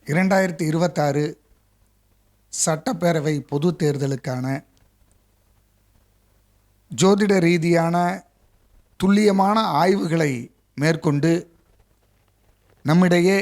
2026 சட்டப்பேரவை பொது தேர்தலுக்கான ஜோதிட ரீதியான துல்லியமான ஆய்வுகளை மேற்கொண்டு நம்மிடையே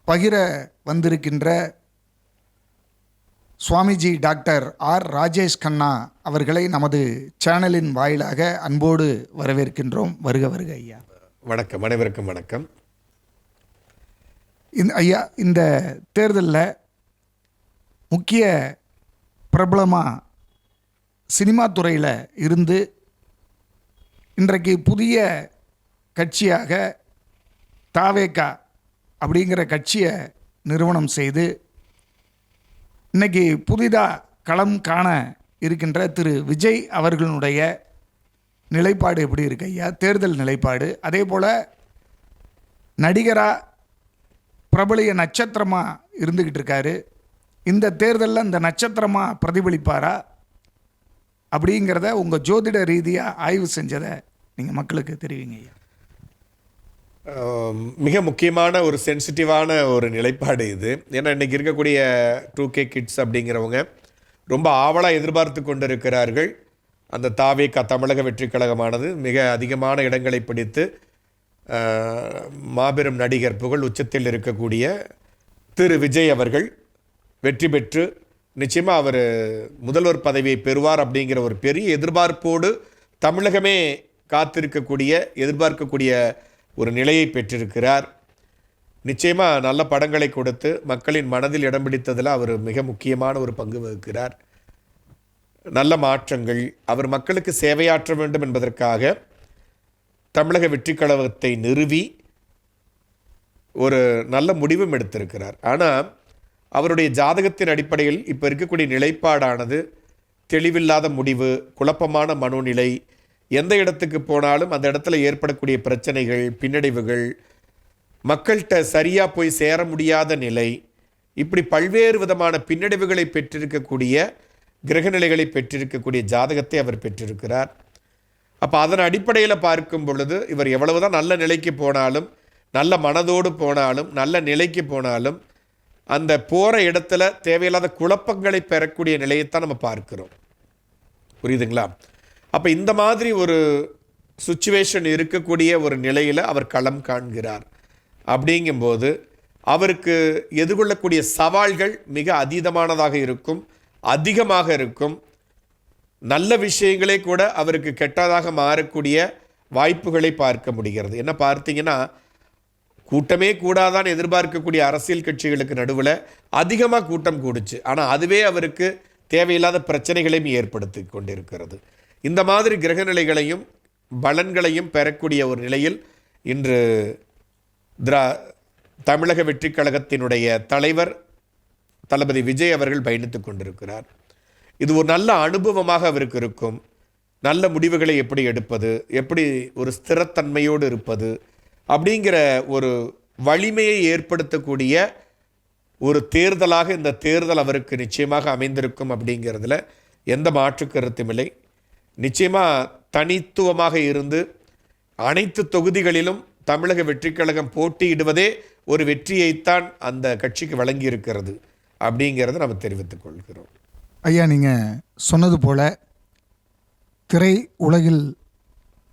பகிர வந்திருக்கின்ற சுவாமிஜி டாக்டர் ஆர் ராஜேஷ் கண்ணா அவர்களை நமது சேனலின் வாயிலாக அன்போடு வரவேற்கின்றோம். வருக வருக ஐயா. வணக்கம், அனைவருக்கும் வணக்கம். இந்த தேர்தலில் முக்கிய பிரபலமாக சினிமா துறையில் இருந்து இன்றைக்கு புதிய கட்சியாக தாவேகா அப்படிங்கிற கட்சியை நிறுவனம் செய்து இன்றைக்கி புதிதாக களம் காண இருக்கின்ற திரு விஜய் அவர்களுடைய நிலைப்பாடு எப்படி இருக்கு ஐயா? தேர்தல் நிலைப்பாடு, அதே போல் நடிகராக பிரபலிய நட்சத்திரமாக இருந்துக்கிட்டு இருக்காரு. இந்த தேர்தலில் இந்த நட்சத்திரமாக பிரதிபலிப்பாரா அப்படிங்கிறத உங்கள் ஜோதிட ரீதியாக ஆய்வு செஞ்சதை நீங்கள் மக்களுக்கு தெரிவிங்க ஐயா. மிக முக்கியமான ஒரு சென்சிட்டிவான ஒரு நிலைப்பாடு இது. ஏன்னா இன்றைக்கி இருக்கக்கூடிய 2K கிட்ஸ் அப்படிங்கிறவங்க ரொம்ப ஆவலாக எதிர்பார்த்து கொண்டிருக்கிறார்கள். அந்த தாவேகா தமிழக வெற்றி கழகமானது மிக அதிகமான இடங்களை பிடித்து மாபெரும் நடிகர் புகழ் உச்சத்தில் இருக்கக்கூடிய திரு விஜய் அவர்கள் வெற்றி பெற்று நிச்சயமாக அவர் முதல்வர் பதவியை பெறுவார் அப்படிங்கிற ஒரு பெரிய எதிர்பார்ப்போடு தமிழகமே காத்திருக்கக்கூடிய எதிர்பார்க்கக்கூடிய ஒரு நிலையை பெற்றிருக்கிறார். நிச்சயமாக நல்ல படங்களை கொடுத்து மக்களின் மனதில் இடம் பிடித்ததில் அவர் மிக முக்கியமான ஒரு பங்கு வகிக்கிறார். நல்ல மாற்றங்கள், அவர் மக்களுக்கு சேவையாற்ற வேண்டும் என்பதற்காக தமிழக வெற்றி கழகத்தை நிறுவி ஒரு நல்ல முடிவும் எடுத்திருக்கிறார். ஆனால் அவருடைய ஜாதகத்தின் அடிப்படையில் இப்போ இருக்கக்கூடிய நிலைப்பாடானது தெளிவில்லாத முடிவு, குழப்பமான மனோநிலை, எந்த இடத்துக்கு போனாலும் அந்த இடத்துல ஏற்படக்கூடிய பிரச்சனைகள், பின்னடைவுகள், மக்கள்கிட்ட சரியாக போய் சேர முடியாத நிலை, இப்படி பல்வேறு விதமான பின்னடைவுகளை பெற்றிருக்கக்கூடிய கிரகநிலைகளை பெற்றிருக்கக்கூடிய ஜாதகத்தை அவர் பெற்றிருக்கிறார். அப்போ அதன் அடிப்படையில் பார்க்கும் பொழுது இவர் எவ்வளவுதான் நல்ல நிலைக்கு போனாலும், நல்ல மனதோடு போனாலும், நல்ல நிலைக்கு போனாலும் அந்த போகிற இடத்துல தேவையில்லாத குழப்பங்களை பெறக்கூடிய நிலையைத்தான் நம்ம பார்க்கிறோம். புரியுதுங்களா? அப்போ இந்த மாதிரி ஒரு சுச்சுவேஷன் இருக்கக்கூடிய ஒரு நிலையில் அவர் களம் காண்கிறார். அப்படிங்கும்போது அவருக்கு எதிர்கொள்ளக்கூடிய சவால்கள் மிக அதீதமானதாக இருக்கும், அதிகமாக இருக்கும். நல்ல விஷயங்களே கூட அவருக்கு கெட்டதாக மாறக்கூடிய வாய்ப்புகளை பார்க்க முடிகிறது. என்ன பார்த்தீங்கன்னா, கூட்டமே கூடாதான் எதிர்பார்க்கக்கூடிய அரசியல் கட்சிகளுக்கு நடுவில் அதிகமாக கூட்டம் கூடுச்சு. ஆனால் அதுவே அவருக்கு தேவையில்லாத பிரச்சனைகளையும் ஏற்படுத்தி கொண்டிருக்கிறது. இந்த மாதிரி கிரகநிலைகளையும் பலன்களையும் பெறக்கூடிய ஒரு நிலையில் இன்று தமிழக வெற்றி கழகத்தினுடைய தலைவர் தளபதி விஜய் அவர்கள் பயணித்து கொண்டிருக்கிறார். இது ஒரு நல்ல அனுபவமாக அவருக்கு இருக்கும். நல்ல முடிவுகளை எப்படி எடுப்பது, எப்படி ஒரு ஸ்திரத்தன்மையோடு இருப்பது அப்படிங்கிற ஒரு வலிமையை ஏற்படுத்தக்கூடிய ஒரு தேர்தலாக இந்த தேர்தல் அவருக்கு நிச்சயமாக அமைந்திருக்கும். அப்படிங்கிறதுல எந்த மாற்று கருத்தும் இல்லை. நிச்சயமாக தனித்துவமாக இருந்து அனைத்து தொகுதிகளிலும் தமிழக வெற்றி கழகம் போட்டியிடுவதே ஒரு வெற்றியைத்தான் அந்த கட்சிக்கு வழங்கி இருக்கிறது அப்படிங்கிறத நம்ம தெரிவித்துக் கொள்கிறோம். ஐயா, நீங்கள் சொன்னது போல் திரை உலகில்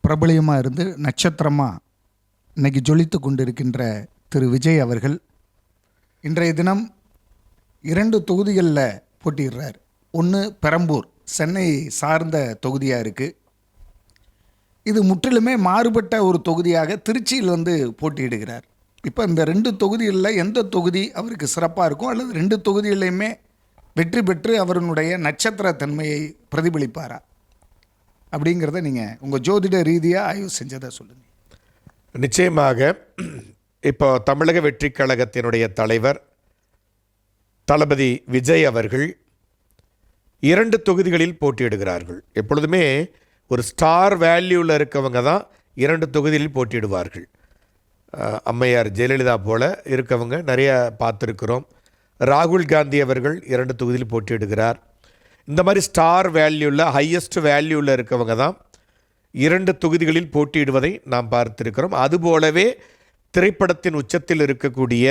பிரபலியமாக இருந்து நட்சத்திரமாக இன்னைக்கு ஜொலித்து கொண்டிருக்கின்ற திரு விஜய் அவர்கள் இன்றைய தினம் 2 தொகுதிகளில் போட்டியிடுறார். ஒன்று பெரம்பூர், சென்னை சார்ந்த தொகுதியாக இருக்குது. இது முற்றிலுமே மாறுபட்ட ஒரு தொகுதியாக திருச்சியில் போட்டியிடுகிறார். இப்போ இந்த 2 தொகுதிகளில் எந்த தொகுதி அவருக்கு சிறப்பாக இருக்கும், அல்லது 2 தொகுதிகளையுமே வெற்றி பெற்று அவருடைய நட்சத்திர தன்மையை பிரதிபலிப்பாரா அப்படிங்கிறத நீங்கள் உங்கள் ஜோதிட ரீதியாக ஆய்வு செஞ்சதை சொல்லுங்கள். நிச்சயமாக இப்போ தமிழக வெற்றி கழகத்தினுடைய தலைவர் தளபதி விஜய் அவர்கள் 2 தொகுதிகளில் போட்டியிடுகிறார்கள். எப்பொழுதுமே ஒரு ஸ்டார் வேல்யூவில் இருக்கவங்க தான் 2 தொகுதியில் போட்டியிடுவார்கள். அம்மையார் ஜெயலலிதா போல் இருக்கவங்க நிறைய பார்த்துருக்கிறோம். ராகுல் காந்தி அவர்கள் 2 தொகுதியில் போட்டியிடுகிறார். இந்த மாதிரி ஸ்டார் வேல்யூவில், ஹையஸ்ட் வேல்யூவில் இருக்கவங்க தான் 2 தொகுதிகளில் போட்டியிடுவதை நாம் பார்த்திருக்கிறோம். அதுபோலவே திரைப்படத்தின் உச்சத்தில் இருக்கக்கூடிய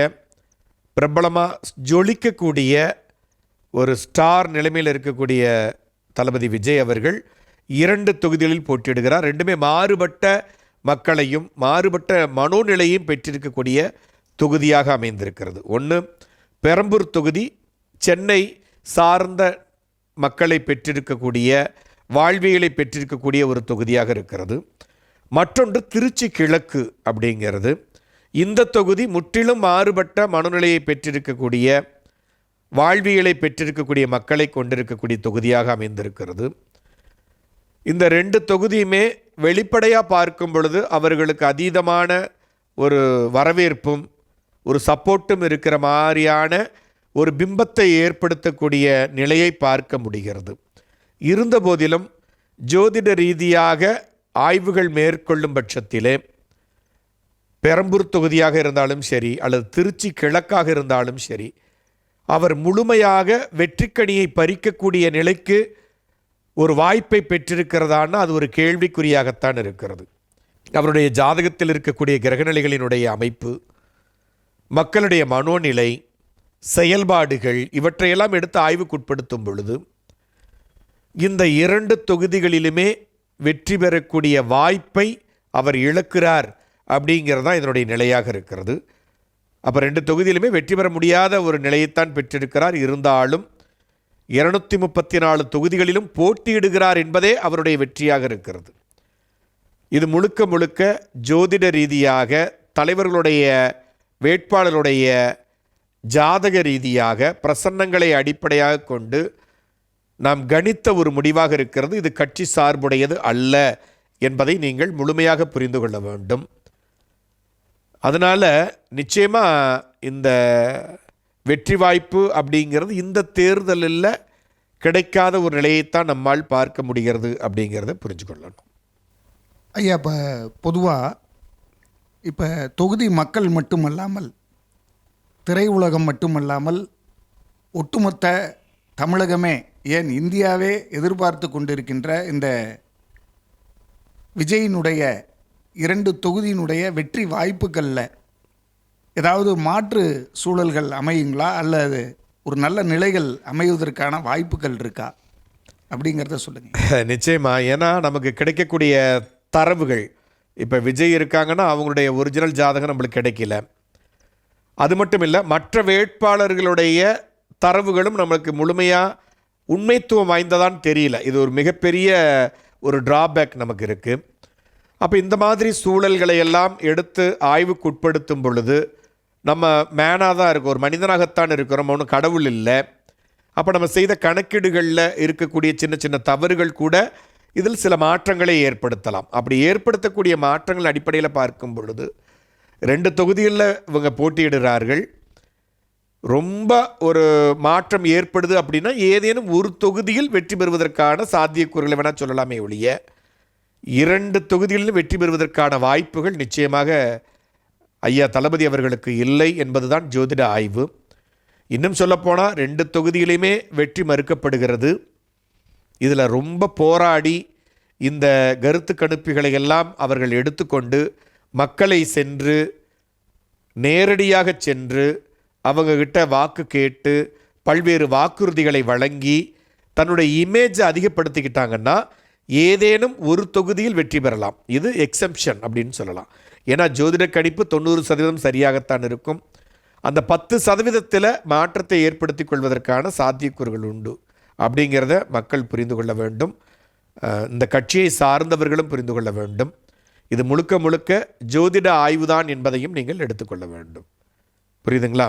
பிரபலமாக ஜொலிக்கக்கூடிய ஒரு ஸ்டார் நிலைமையில் இருக்கக்கூடிய தளபதி விஜய் அவர்கள் 2 தொகுதிகளில் போட்டியிடுகிறார். ரெண்டுமே மாறுபட்ட மக்களையும் மாறுபட்ட மனோநிலையும் பெற்றிருக்கக்கூடிய தொகுதியாக அமைந்திருக்கிறது. ஒன்று பெரம்பூர் தொகுதி சென்னை சார்ந்த மக்களை பெற்றிருக்கக்கூடிய வாழ்வியலை பெற்றிருக்கக்கூடிய ஒரு தொகுதியாக இருக்கிறது. மற்றொன்று திருச்சி கிழக்கு அப்படிங்கிறது. இந்த தொகுதி முற்றிலும் மாறுபட்ட மனநிலையை பெற்றிருக்கக்கூடிய வாழ்வியலை பெற்றிருக்கக்கூடிய மக்களை கொண்டிருக்கக்கூடிய தொகுதியாக அமைந்திருக்கிறது. இந்த 2 தொகுதியுமே வெளிப்படையாக பார்க்கும் பொழுது அவர்களுக்கு அதீதமான ஒரு வரவேற்பும் ஒரு சப்போர்ட்டும் இருக்கிற மாதிரியான ஒரு பிம்பத்தை ஏற்படுத்தக்கூடிய நிலையை பார்க்க முடிகிறது. இருந்தபோதிலும் ஜோதிட ரீதியாக ஆய்வுகள் மேற்கொள்ளும் பட்சத்திலே பெரம்பூர் தொகுதியாக இருந்தாலும் சரி அல்லது திருச்சி கிழக்காக இருந்தாலும் சரி, அவர் முழுமையாக வெற்றிக்கனியை பறிக்கக்கூடிய நிலைக்கு ஒரு வாய்ப்பை பெற்றிருக்கிறதான்னா அது ஒரு கேள்விக்குறியாகத்தான் இருக்கிறது. அவருடைய ஜாதகத்தில் இருக்கக்கூடிய கிரகநிலைகளினுடைய அமைப்பு, மக்களுடைய மனோநிலை, செயல்பாடுகள் இவற்றையெல்லாம் எடுத்து ஆய்வுக்குட்படுத்தும் பொழுது இந்த 2 தொகுதிகளிலுமே வெற்றி பெறக்கூடிய வாய்ப்பை அவர் இழக்கிறார் அப்படிங்கிறது தான் இதனுடைய நிலையாக இருக்கிறது. அப்போ 2 தொகுதியிலுமே வெற்றி பெற முடியாத ஒரு நிலையைத்தான் பெற்றிருக்கிறார். இருந்தாலும் 234 தொகுதிகளிலும் போட்டியிடுகிறார் என்பதே அவருடைய வெற்றியாக இருக்கிறது. இது முழுக்க முழுக்க ஜோதிட ரீதியாக தலைவர்களுடைய வேட்பாளருடைய ஜாதக ரீதியாக பிரசன்னங்களை அடிப்படையாக கொண்டு நாம் கணித்த ஒரு முடிவாக இருக்கிறது. இது கட்சி சார்புடையது அல்ல என்பதை நீங்கள் முழுமையாக புரிந்து கொள்ள வேண்டும். அதனால் நிச்சயமாக இந்த வெற்றி வாய்ப்பு அப்படிங்கிறது இந்த தேர்தலில் கிடைக்காத ஒரு நிலையைத்தான் நம்மால் பார்க்க முடிகிறது அப்படிங்கிறத புரிஞ்சு கொள்ளணும். ஐயா, இப்போ பொதுவாக இப்போ தொகுதி மக்கள் மட்டுமல்லாமல் திரையுலகம் மட்டுமல்லாமல் ஒட்டுமொத்த தமிழகமே, ஏன் இந்தியாவே எதிர்பார்த்து கொண்டிருக்கின்ற இந்த விஜயினுடைய 2 தொகுதியினுடைய வெற்றி வாய்ப்புகளில் ஏதாவது மாற்று சூழல்கள் அமையுங்களா, அல்லது ஒரு நல்ல நிலைகள் அமைவதற்கான வாய்ப்புகள் இருக்கா அப்படிங்கிறத சொல்லுங்கள். நிச்சயமாக. ஏன்னா நமக்கு கிடைக்கக்கூடிய தரவுகள், இப்போ விஜய் இருக்காங்கன்னா அவங்களுடைய ஒரிஜினல் ஜாதகம் நம்மளுக்கு கிடைக்கல. அது மட்டும் இல்லை, மற்ற வேட்பாளர்களுடைய தரவுகளும் நம்மளுக்கு முழுமையாக உண்மைத்துவம் வாய்ந்ததான்னு தெரியல. இது ஒரு மிகப்பெரிய ஒரு டிராபேக் நமக்கு இருக்குது. அப்போ இந்த மாதிரி சூழல்களை எல்லாம் எடுத்து ஆய்வுக்கு உட்படுத்தும் பொழுது நம்ம மேனாக தான் இருக்கும், ஒரு மனிதனாகத்தான் இருக்கிறோம், ஒன்றும் கடவுள் இல்லை. அப்போ நம்ம செய்த கணக்கீடுகளில் இருக்கக்கூடிய சின்ன சின்ன தவறுகள் கூட இதில் சில மாற்றங்களை ஏற்படுத்தலாம். அப்படி ஏற்படுத்தக்கூடிய மாற்றங்கள் அடிப்படையில் பார்க்கும் பொழுது 2 தொகுதிகளில் இவங்க போட்டியிடுகிறார்கள். ரொம்ப ஒரு மாற்றம் ஏற்படுது அப்படின்னா ஏதேனும் ஒரு தொகுதியில் வெற்றி பெறுவதற்கான சாத்தியக்கூறுகளை வேணால் சொல்லலாமே ஒழிய 2 தொகுதிகளிலும் வெற்றி பெறுவதற்கான வாய்ப்புகள் நிச்சயமாக ஐயா தளபதி அவர்களுக்கு இல்லை என்பதுதான் ஜோதிட ஆய்வு. இன்னும் சொல்லப்போனால் 2 தொகுதியிலையுமே வெற்றி மறுக்கப்படுகிறது. இதில் ரொம்ப போராடி இந்த கருத்து கணிப்புகளை எல்லாம் அவர்கள் எடுத்துக்கொண்டு மக்களை சென்று நேரடியாக சென்று அவங்கக்கிட்ட வாக்கு கேட்டு பல்வேறு வாக்குறுதிகளை வழங்கி தன்னுடைய இமேஜை அதிகப்படுத்திக்கிட்டாங்கன்னா ஏதேனும் ஒரு தொகுதியில் வெற்றி பெறலாம். இது எக்ஸெப்ஷன் அப்படின்னு சொல்லலாம். ஏன்னா ஜோதிட கணிப்பு 90% சரியாகத்தான் இருக்கும். அந்த 10% மாற்றத்தை ஏற்படுத்தி கொள்வதற்கான சாத்தியக்கூறுகள் உண்டு அப்படிங்கிறத மக்கள் புரிந்து கொள்ள வேண்டும். இந்த கட்சியை சார்ந்தவர்களும் புரிந்து கொள்ள வேண்டும். இது முழுக்க முழுக்க ஜோதிட ஆய்வுதான் என்பதையும் நீங்கள் எடுத்துக்கொள்ள வேண்டும். புரியுதுங்களா?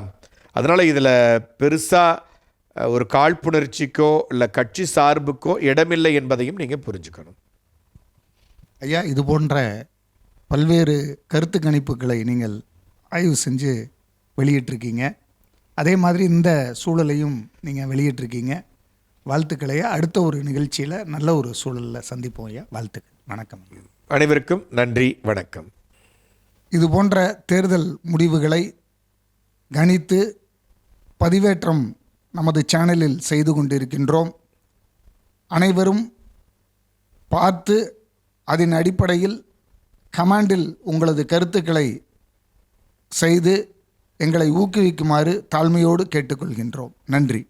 அதனால் இதில் பெருசாக ஒரு காழ்ப்புணர்ச்சிக்கோ இல்லை கட்சி சார்புக்கோ இடமில்லை என்பதையும் நீங்கள் புரிஞ்சுக்கணும். ஐயா, இது போன்ற பல்வேறு கருத்து கணிப்புகளை நீங்கள் ஆய்வு செஞ்சு வெளியிட்டிருக்கீங்க. அதே மாதிரி இந்த சூழலையும் நீங்கள் வெளியிட்டிருக்கீங்க. வாழ்த்துக்களையா. அடுத்த ஒரு நிகழ்ச்சியில் நல்ல ஒரு சூழலில் சந்திப்போம் ஐயா. வாழ்த்துக்கள். வணக்கம். அனைவருக்கும் நன்றி, வணக்கம். இது போன்ற தேர்தல் முடிவுகளை கணித்து பதிவேற்றம் நமது சேனலில் செய்து கொண்டிருக்கின்றோம். அனைவரும் பார்த்து அதன் அடிப்படையில் கமெண்டில் உங்களது கருத்துக்களை செய்து எங்களை ஊக்குவிக்குமாறு தாழ்மையோடு கேட்டுக்கொள்கின்றோம். நன்றி.